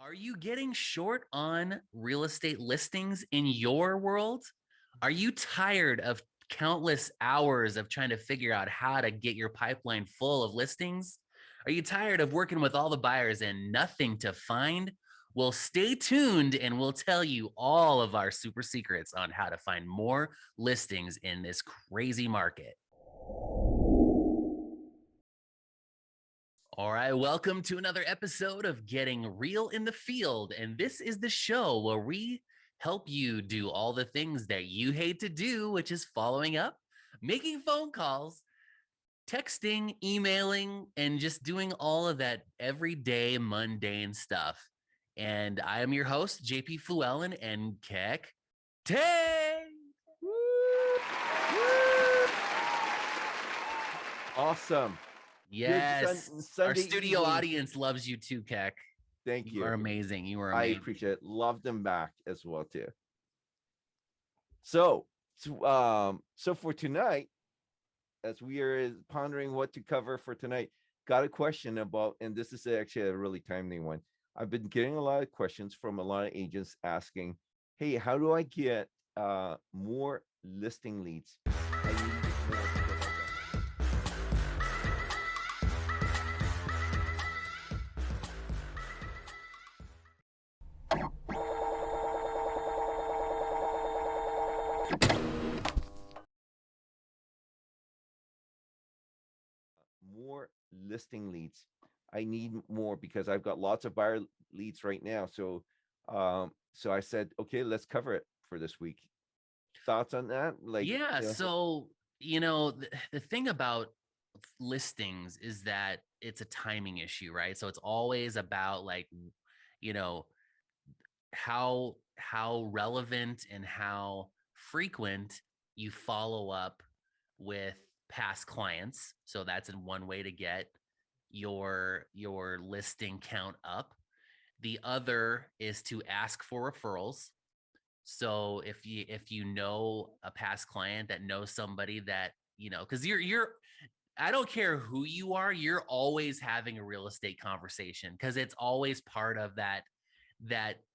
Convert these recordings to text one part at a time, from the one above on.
Are you getting short on real estate listings in your world? Are you tired of countless hours of trying to figure out how to get your pipeline full of listings? Are you tired of working with all the buyers and nothing to find? Well, stay tuned and we'll tell you all of our super secrets on how to find more listings in this crazy market. All right, welcome to another episode of Getting Real in the Field. And this is the show where we help you do all the things that you hate to do, which is following up, making phone calls, texting, emailing, and just doing all of that everyday mundane stuff. And I am your host, JP Fluellen and Keck Tay. Awesome. Yes, our Sunday studio evening. audience loves you too, Keck. Thank You are you. amazing. You are I amazing. appreciate it. Love them back as well too. So for tonight, as we are pondering what to cover for tonight, got a question about, and this is actually a really timely one. I've been getting a lot of questions from a lot of agents asking, "Hey, how do I get more listing leads? I need more to get that done." More listing leads. I need more because I've got lots of buyer leads right now. So I said, okay, let's cover it for this week. Thoughts on that? Yeah. So, the thing about listings is that it's a timing issue, right? So it's always about you know, how relevant and how frequent you follow up with past clients. So that's in one way to get your listing count up. The other is to ask for referrals. So if you know a past client that knows somebody that, because you're I don't care who you are, you're always having a real estate conversation because it's always part of that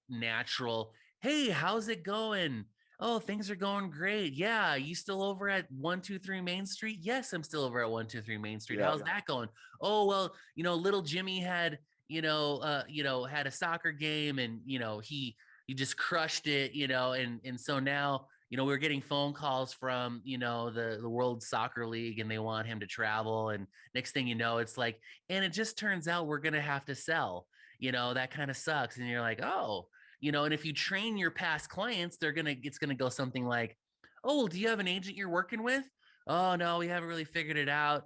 natural, hey, how's it going? Oh, things are going great. Yeah, you still over at 123 Main Street? Yes, I'm still over at 123 Main Street. Yeah. How's that going? Oh, well, little Jimmy had, had a soccer game and, he just crushed it, and so now, we're getting phone calls from, the World Soccer League and they want him to travel. And next thing you know, it's like, and it just turns out we're going to have to sell, that kind of sucks. And you're like, oh, and if you train your past clients, it's going to go something like, oh, well, do you have an agent you're working with? Oh, no, we haven't really figured it out.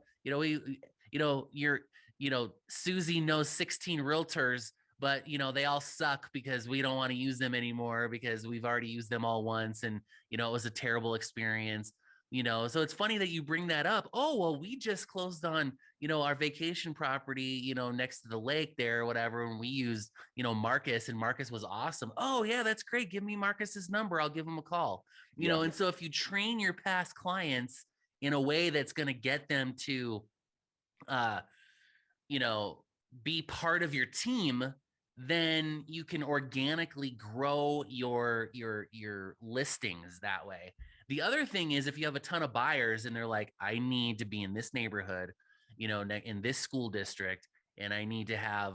Susie knows 16 realtors, but they all suck because we don't want to use them anymore because we've already used them all once. And, it was a terrible experience. So it's funny that you bring that up. Oh, well, we just closed on, our vacation property, next to the lake there or whatever. And we used, Marcus, and Marcus was awesome. Oh yeah, that's great. Give me Marcus's number. I'll give him a call. Yeah. And so if you train your past clients in a way that's going to get them to, uh, you know, be part of your team, then you can organically grow your listings that way. The other thing is if you have a ton of buyers and they're like, I need to be in this neighborhood, in this school district, and I need to have,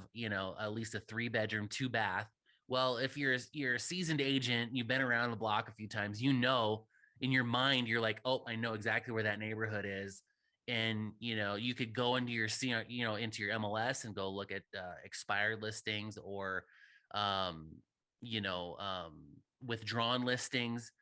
at least a 3-bedroom, 2-bath. Well, if you're a seasoned agent, you've been around the block a few times, in your mind, you're like, oh, I know exactly where that neighborhood is. And you could go into your into your MLS and go look at expired listings or you know um, withdrawn listings.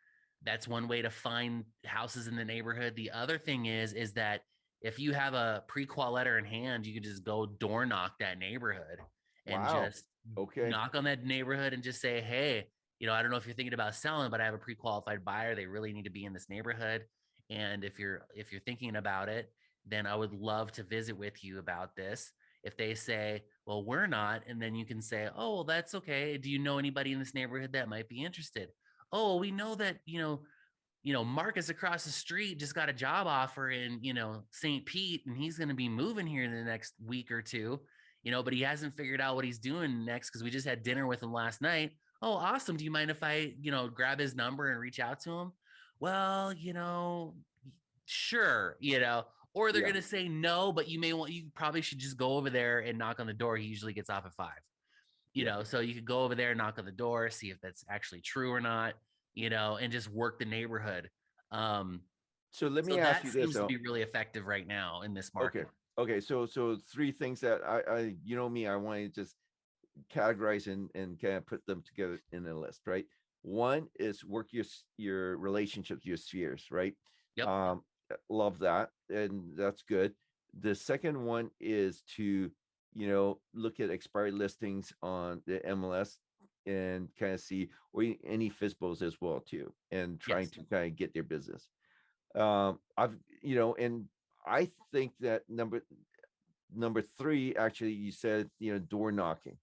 That's one way to find houses in the neighborhood. The other thing is that if you have a pre-qual letter in hand, you can just go door knock that neighborhood and Wow. just Okay. knock on that neighborhood and just say, hey, I don't know if you're thinking about selling, but I have a pre-qualified buyer. They really need to be in this neighborhood. And if you're thinking about it, then I would love to visit with you about this. If they say, well, we're not, and then you can say, oh, well, that's okay. Do you know anybody in this neighborhood that might be interested? Oh, we know that, Marcus across the street just got a job offer in, St. Pete, and he's going to be moving here in the next week or two. but he hasn't figured out what he's doing next because we just had dinner with him last night. Oh, awesome. Do you mind if I, grab his number and reach out to him? Well, sure, or they're Yeah. going to say no, but you probably should just go over there and knock on the door. He usually gets off at 5, Yeah. so you could go over there, knock on the door, see if that's actually true or not, and just work the neighborhood. Um, So let so me ask that you this seems to though. be really effective right now in this Okay. market. Okay. So three things that you know me, I want to just categorize and kind of put them together in a list, right? One is work your relationships, your spheres, right? Yep. Love that, and that's good. The second one is to look at expired listings on the MLS and kind of see or any FISBOs as well too, and trying Yes. to kind of get their business. I've and I think that number three, actually, you said door knocking.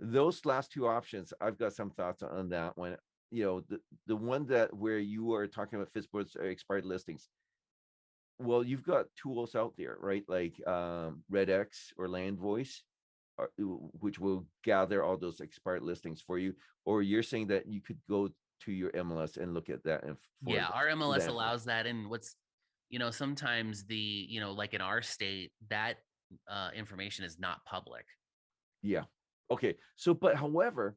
Those last two options, I've got some thoughts on that one. The one that where you are talking about FISBOs or expired listings. Well, you've got tools out there, right? Like RedX or Land Voice, which will gather all those expired listings for you. Or you're saying that you could go to your MLS and look at that and for Yeah, our MLS Land Voice. allows that. And sometimes like in our state, that information is not public. Yeah. Okay. So, but however,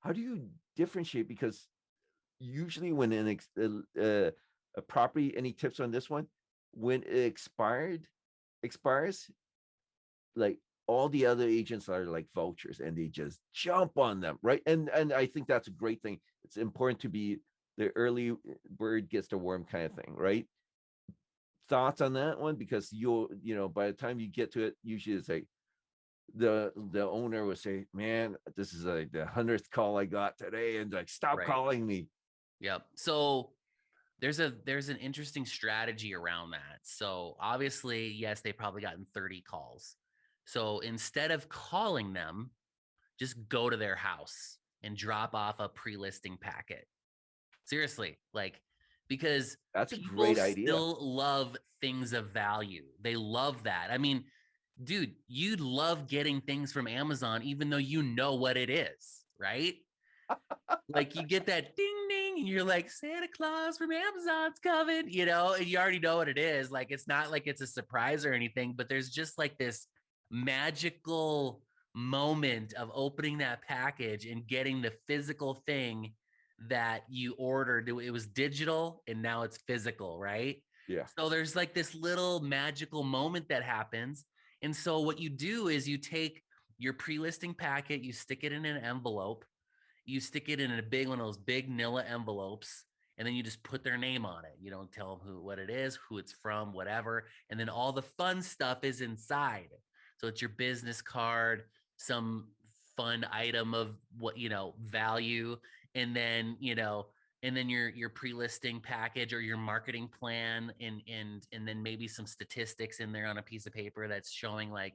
how do you differentiate? Because usually when a property, any tips on this one, when it expires, like all the other agents are like vultures and they just jump on them, right? And I think that's a great thing. It's important to be the early bird gets the worm kind of thing, right? Thoughts on that one? Because by the time you get to it, usually it's like the owner will say, man, this is like the 100th call I got today, and like, stop Right. calling me. Yep. So there's an interesting strategy around that. So obviously, yes, they probably gotten 30 calls. So instead of calling them, just go to their house and drop off a pre-listing packet. Seriously, like, because That's a people great idea. still love things of value. They love that. I mean, dude, you'd love getting things from Amazon, even though you know what it is, right? Like you get that ding ding, and you're like, Santa Claus from Amazon's coming, and you already know what it is. Like it's not like it's a surprise or anything, but there's just like this magical moment of opening that package and getting the physical thing that you ordered. It was digital and now it's physical, right? Yeah. So there's like this little magical moment that happens. And so what you do is you take your pre-listing packet, you stick it in an envelope, you stick it in a big one of those big Nilla envelopes, and then you just put their name on it. You don't tell them what it is, who it's from, whatever. And then all the fun stuff is inside. So it's your business card, some fun item of what, value, and then, your pre-listing package or your marketing plan, and then maybe some statistics in there on a piece of paper that's showing like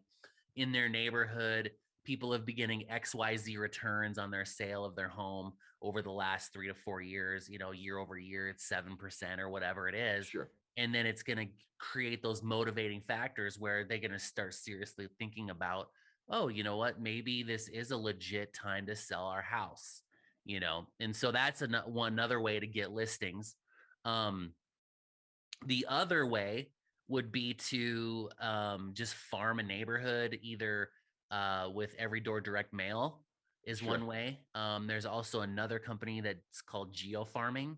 in their neighborhood people have been getting XYZ returns on their sale of their home over the last 3 to 4 years, year over year, it's 7% or whatever it is. Sure. And then it's going to create those motivating factors where they're going to start seriously thinking about, oh, you know what? Maybe this is a legit time to sell our house, And so that's another way to get listings. Um, the other way would be to just farm a neighborhood, either with every door direct mail is Sure. one way. There's also another company that's called geo farming.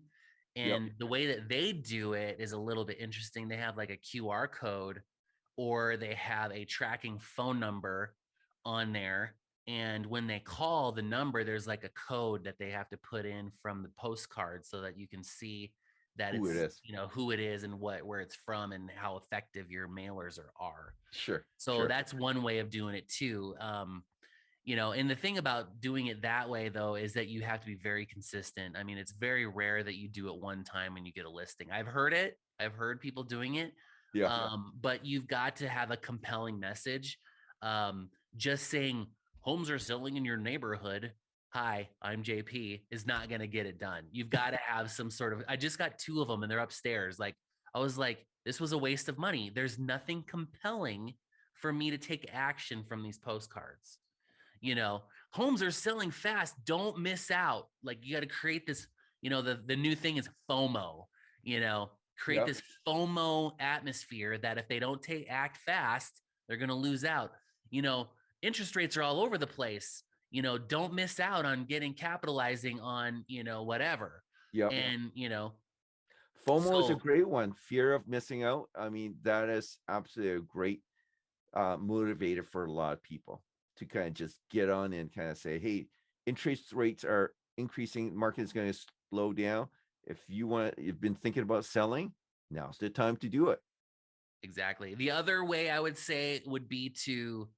Yep. And the way that they do it is a little bit interesting. They have like a QR code or they have a tracking phone number on there. And when they call the number, there's like a code that they have to put in from the postcard so that you can see that Who it it's is. who it is and where it's from and how effective your mailers are. Sure. So Sure. that's one way of doing it too. And the thing about doing it that way though is that you have to be very consistent. I mean, it's very rare that you do it one time and you get a listing. I've heard people doing it. Yeah. But you've got to have a compelling message. Just saying homes are selling in your neighborhood, hi, I'm JP, is not going to get it done. You've got to have some sort of, I just got 2 of them and they're upstairs. Like, I was like, this was a waste of money. There's nothing compelling for me to take action from these postcards. You know, homes are selling fast. Don't miss out. Like you got to create this, the new thing is FOMO, create Yep. this FOMO atmosphere that if they don't act fast, they're going to lose out. You know, interest rates are all over the place. Don't miss out on capitalizing on, whatever. Yep. And, FOMO is a so great one. Fear of missing out. I mean, that is absolutely a great motivator for a lot of people to kind of just get on and kind of say, hey, interest rates are increasing, market is going to slow down. If you've been thinking about selling, now's the time to do it. exactly. The other way I would say would be to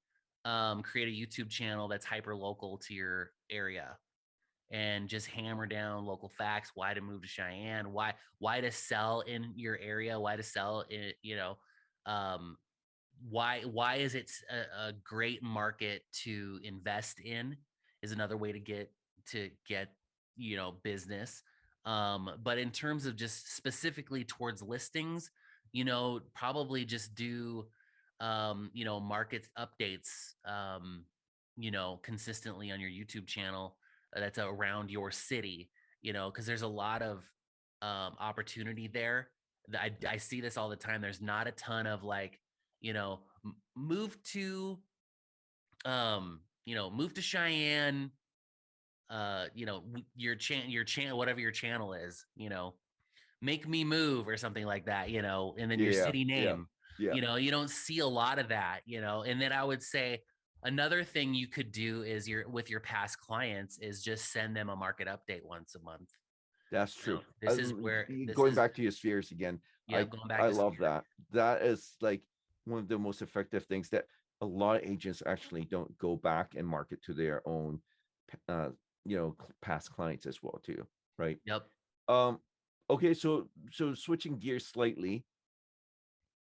create a YouTube channel that's hyper local to your area and just hammer down local facts, why to move to Cheyenne, why to sell in your area, why to sell in, um, why is it a great market to invest in is another way to get business. But in terms of just specifically towards listings, probably just do market updates consistently on your YouTube channel that's around your city, because there's a lot of opportunity there. I see this all the time. There's not a ton of like, move to move to Cheyenne, your channel, whatever your channel is, make me move or something like that, and then your Yeah. city Yeah. name. Yeah. You don't see a lot of that, and then I would say another thing you could do is with your past clients is just send them a market update once a month. That's true. This is where this Going is back to your spheres again, yeah, going back I to love Sphere. that. That is like one of the most effective things that a lot of agents actually don't go back and market to their own, uh, past clients as well too, right? Yep. Um, okay, so switching gears slightly,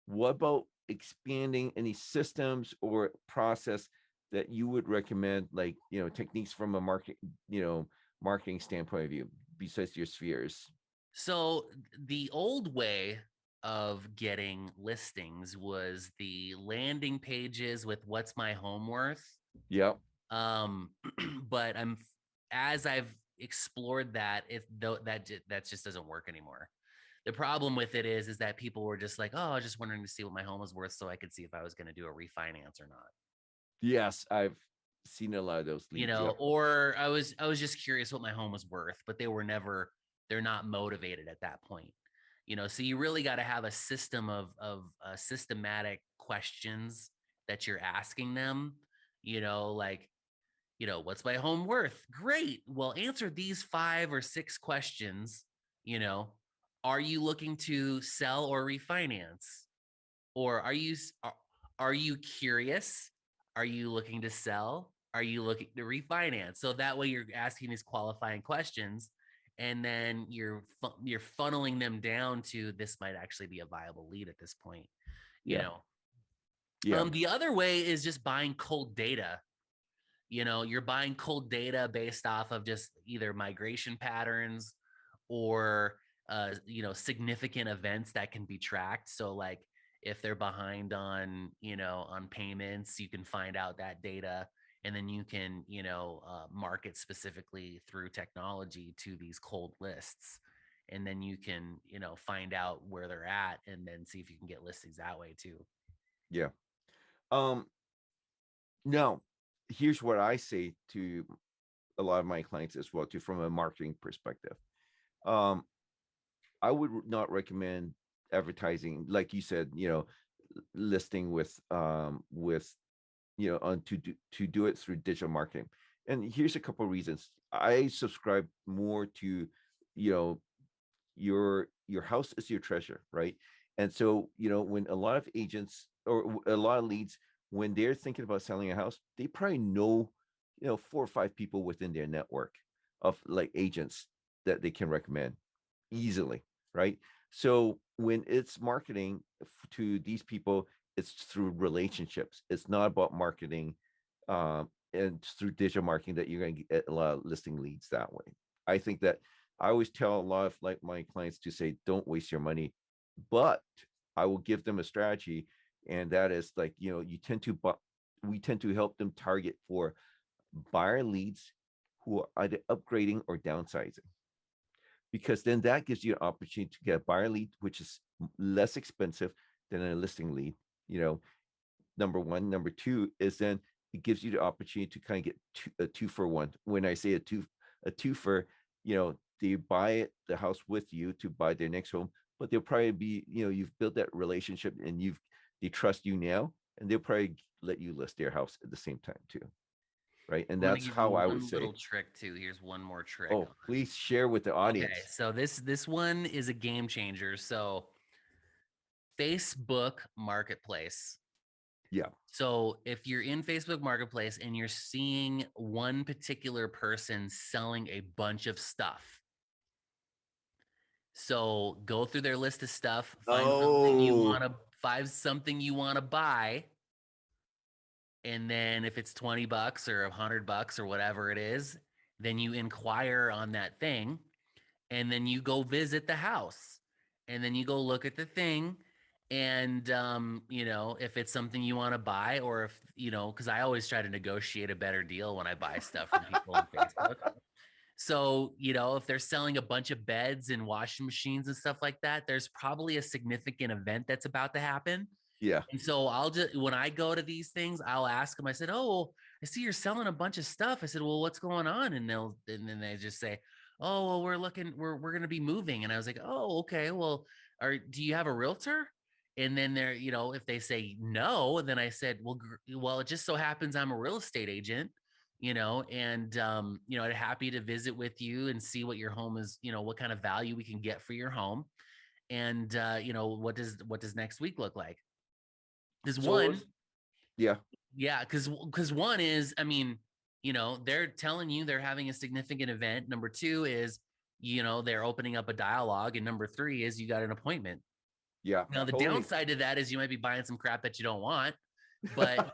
what about expanding any systems or process that you would recommend, like techniques from a marketing standpoint of view, besides your spheres? So the old way of getting listings was the landing pages with what's my home worth. Yep. Um, but as I've explored that, that just doesn't work anymore. The problem with it is that people were just like, oh, I was just wondering to see what my home was worth so I could see if I was going to do a refinance or not. Yes, I've seen a lot of those leads. Yep. Or I was just curious what my home was worth, but they're not motivated at that point. So you really got to have a system of systematic questions that you're asking them, like, what's my home worth? Great. Well, answer these 5 or 6 questions. You know, are you looking to sell or refinance? Or are you curious? Are you looking to sell? Are you looking to refinance? So that way you're asking these qualifying questions, and then you're funneling them down to this might actually be a viable lead at this point. You Yeah. know, Yeah. the other way is just buying cold data. You're buying cold data based off of just either migration patterns or significant events that can be tracked. So like if they're behind on on payments, you can find out that data, and then you can market specifically through technology to these cold lists, and then you can find out where they're at and then see if you can get listings that way too. Yeah. Um, Now, here's what I say to a lot of my clients as well, too, from a marketing perspective. Um, I would not recommend advertising, like you said, listing with on to do it through digital marketing. And here's a couple of reasons. I subscribe more to, you know, your house is your treasure, right? And so, when a lot of agents or a lot of leads, when they're thinking about selling a house, they probably know, 4 or 5 people within their network of like agents that they can recommend easily, right? So when it's marketing to these people, it's through relationships. It's not about marketing, and it's through digital marketing that you're going to get a lot of listing leads that way. I think that I always tell a lot of like my clients to say, don't waste your money, but I will give them a strategy. and that is like, you tend to we tend to help them target for buyer leads who are either upgrading or downsizing, because then that gives you an opportunity to get a buyer lead, which is less expensive than a listing lead. Number one. Number two is then it gives you the opportunity to kind of get a two for one. When I say a two for, they buy the house with you to buy their next home, but they'll probably be, you've built that relationship and they trust you now, and they'll probably let you list their house at the same time too. Right. And I'm going to that's give you how I would one say. little trick too. Here's one more trick. Oh, please share with the Okay, audience. so this one is a game changer. So Facebook Marketplace. Yeah. So if you're in Facebook Marketplace and you're seeing one particular person selling a bunch of stuff, so go through their list of stuff, Oh, find something you want to buy, and then if it's 20 bucks or $100 or whatever it is, then you inquire on that thing, and then you go visit the house, and then you go look at the thing, and if it's something you want to buy, or if because I always try to negotiate a better deal when I buy stuff from people on Facebook. So, if they're selling a bunch of beds and washing machines and stuff like that, there's probably a significant event that's about to happen. yeah. And so when I go to these things, I'll ask them, I said, "Oh, well, I see you're selling a bunch of stuff." I said, "Well, what's going on?" And then they just say, "Oh, well, we're going to be moving." And I was like, "Oh, okay. Well, do you have a realtor?" And then if they say no, then I said, "Well, it just so happens I'm a real estate agent, and I'd happy to visit with you and see what your home is, what kind of value we can get for your home. And what does next week look like?" Because So, yeah. yeah, because one is, I mean, they're telling you they're having a significant event. Number two is, they're opening up a dialogue, and number three is you got an appointment. Yeah. Now, the Totally. downside to that is you might be buying some crap that you don't want, but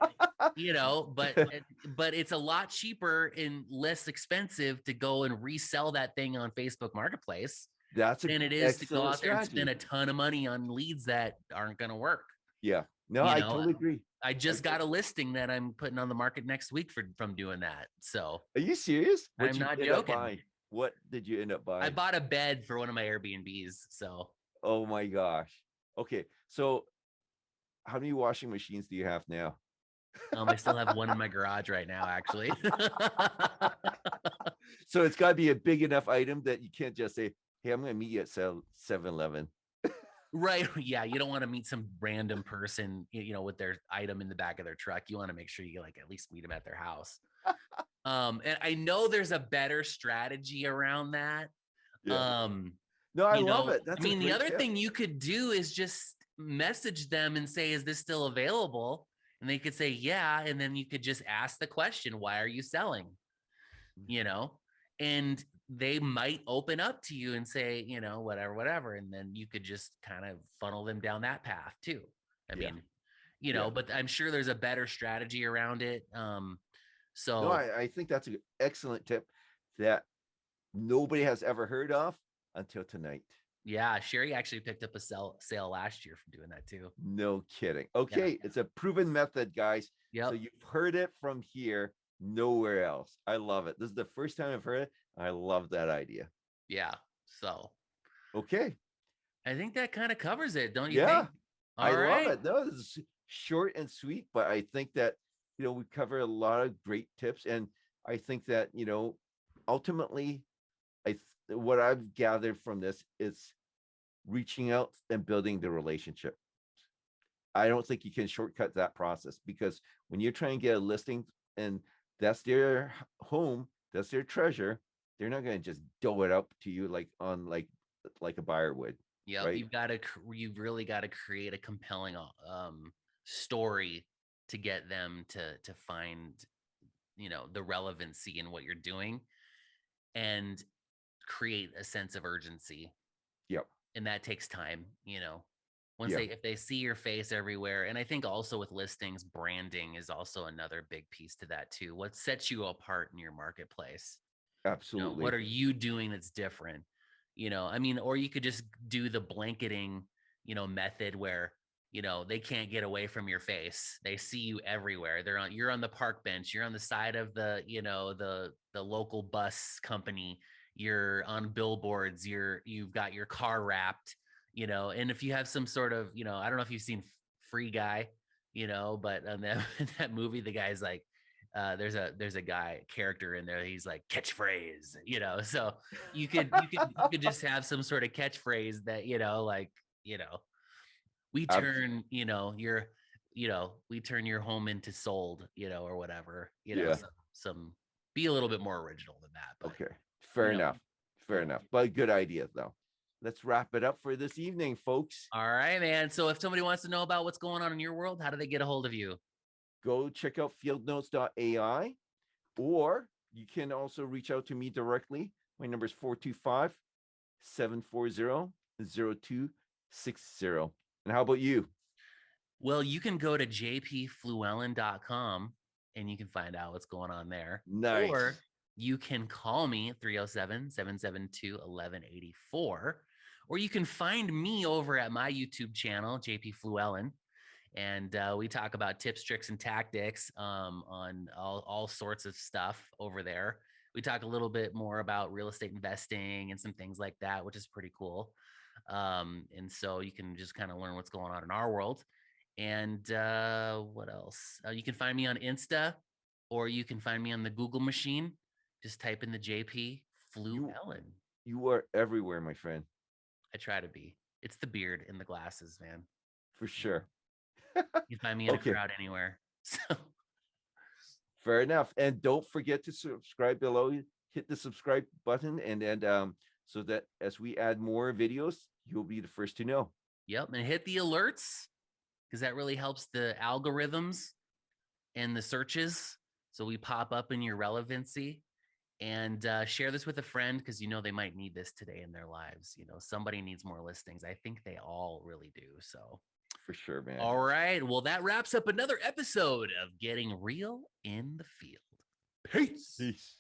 but it's a lot cheaper and less expensive to go and resell that thing on Facebook Marketplace That's an than it is to go excellent out there and spend strategy. a ton of money on leads that aren't going to work. Yeah. No, You I know, totally agree. I I just got to- a listing that I'm putting on the market next week from doing that. So Are you serious? I'm What you not end up joking. buying? What did you end up I buying? bought a bed for one of my Airbnbs. So Oh my gosh. Okay. So how many washing machines do you have now? I still have one in my garage right now, actually. So it's got to be a big enough item that you can't just say, "Hey, I'm going to meet you at 7-Eleven." Right. Yeah. You don't want to meet some random person, with their item in the back of their truck. You want to make sure you like at least meet them at their house. And I know there's a better strategy around that. Yeah. Um, No, I love it. I That's a mean, the great other tip. thing you could do is just message them and say, "Is this still available?" And they could say, "Yeah." And then you could just ask the question, "Why are you selling?" You know, and they might open up to you and say, whatever, whatever. And then you could just kind of funnel them down that path too. I Yeah. mean, Yeah. but I'm sure there's a better strategy around it. No, So I think that's an excellent tip that nobody has ever heard of until tonight. yeah, Sherry actually picked up a sale last year from doing that too. No kidding. Yeah. Okay, it's a proven method, guys. So Yep. you've heard it from here, nowhere else. I love it. This is the first time I've heard it. I love that idea. Yeah. So Okay. I think that kind of covers it, don't you Yeah, think? I All love right. it. No, this is short and sweet, but I think that, we cover a lot of great tips. And I think that, ultimately, what I've gathered from this is reaching out and building the relationship. I don't think you can shortcut that process, because when you're trying to get a listing and that's their home, that's their treasure, they're not going to just dole it up to you like on like a buyer would, Yep. right? You've really got to create a compelling story to get them to find, the relevancy in what you're doing, and create a sense of urgency. Yep. And that takes time, once Yeah, if they see your face everywhere. And I think also with listings, branding is also another big piece to that too. What sets you apart in your marketplace? What absolutely. are you doing that's different? I mean, or you could just do the blanketing, method where they can't get away from your face. They see you everywhere. You're on the park bench, you're on the side of the local bus company, you're on billboards, you've got your car wrapped, and if you have some sort of, I don't know if you've seen Free Guy, but on that that movie, the guy's like, there's a guy character in there. He's like catchphrase, so you could just have some sort of catchphrase that, like, we Abs- turn, we turn your home into sold, or whatever, yeah. some be a little bit more original than that, but Okay. Fair you know, enough. Fair enough. But good idea though. Let's wrap it up for this evening, folks. all right, man. So if somebody wants to know about what's going on in your world, how do they get a hold of you? Go check out fieldnotes.ai, or you can also reach out to me directly. My number is 425-740-0260. And how about you? Well, you can go to jpfluellen.com and you can find out what's going on there. Nice. Or you can call me 307-772-1184. Or you can find me over at my YouTube channel, JP Fluellen. And we talk about tips, tricks, and tactics on all sorts of stuff over there. We talk a little bit more about real estate investing and some things like that, which is pretty cool. And so you can just kind of learn what's going on in our world. And what else? You can find me on Insta, or you can find me on the Google machine. Just type in the JP Flu Ellen. You are everywhere, my friend. I try to be. It's the beard and the glasses, man. For sure. You can find me in Okay. a crowd anywhere. So Fair enough. And don't forget to subscribe below. Hit the subscribe button, and so that as we add more videos, you'll be the first to know. yep, and hit the alerts because that really helps the algorithms and the searches. So we pop up in your relevancy. And share this with a friend because they might need this today in their lives. Somebody needs more listings. I think they all really do. So For sure, man. all right. Well, that wraps up another episode of Getting Real in the Field. Peace. Peace.